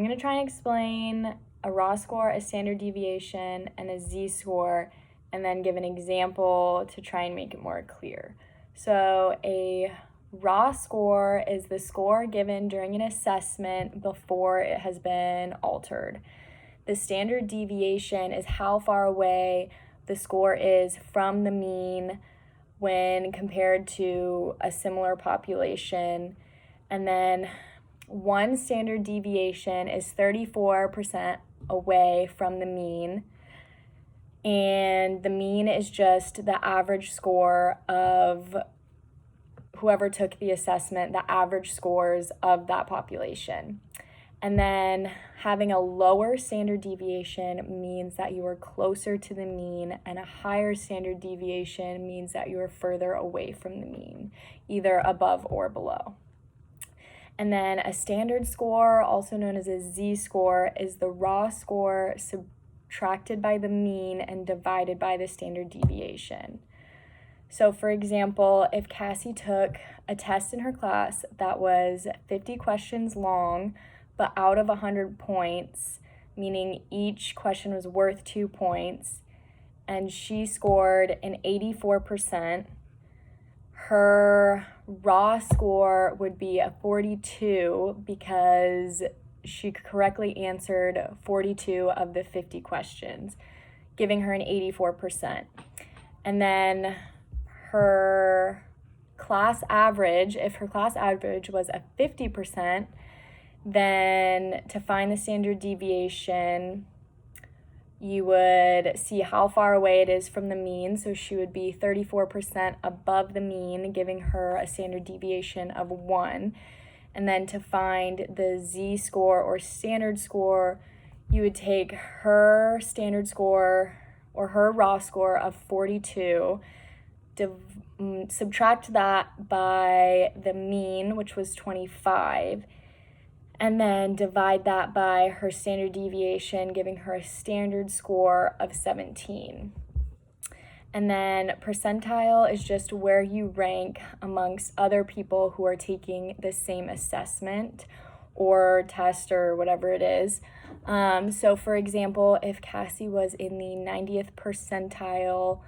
going to try and explain a raw score, a standard deviation, and a z-score, and then give an example to try and make it more clear. So a raw score is the score given during an assessment before it has been altered. The standard deviation is how far away the score is from the mean when compared to a similar population. And then one standard deviation is 34% away from the mean. And the mean is just the average score of whoever took the assessment, the average scores of that population. And then having a lower standard deviation means that you are closer to the mean, and a higher standard deviation means that you are further away from the mean, either above or below. And then a standard score, also known as a z-score, is the raw score subtracted by the mean and divided by the standard deviation. So for example, if Cassie took a test in her class that was 50 questions long, but out of 100 points, meaning each question was worth 2 points, and she scored an 84%, her raw score would be a 42 because she correctly answered 42 of the 50 questions, giving her an 84%. And then her class average, if her class average was a 50%, then to find the standard deviation, you would see how far away it is from the mean. So she would be 34% above the mean, giving her a standard deviation of 1. And then to find the z-score or standard score, you would take her standard score or her raw score of 42, subtract that by the mean, which was 25, and then divide that by her standard deviation, giving her a standard score of 17. And then percentile is just where you rank amongst other people who are taking the same assessment or test or whatever it is. So for example, if Cassie was in the 90th percentile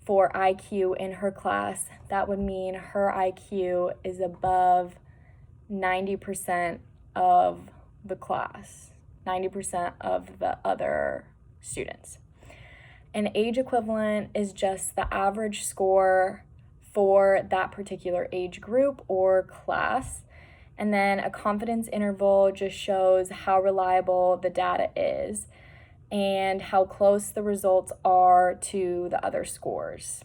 for IQ in her class, that would mean her IQ is above 90% of the class, 90% of the other students. An age equivalent is just the average score for that particular age group or class. And then a confidence interval just shows how reliable the data is and how close the results are to the other scores.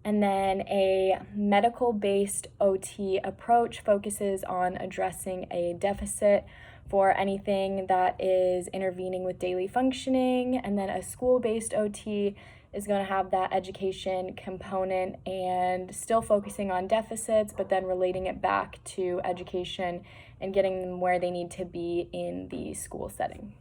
And then a medical-based OT approach focuses on addressing a deficit for anything that is intervening with daily functioning. And then a school-based OT is going to have that education component and still focusing on deficits, but then relating it back to education and getting them where they need to be in the school setting.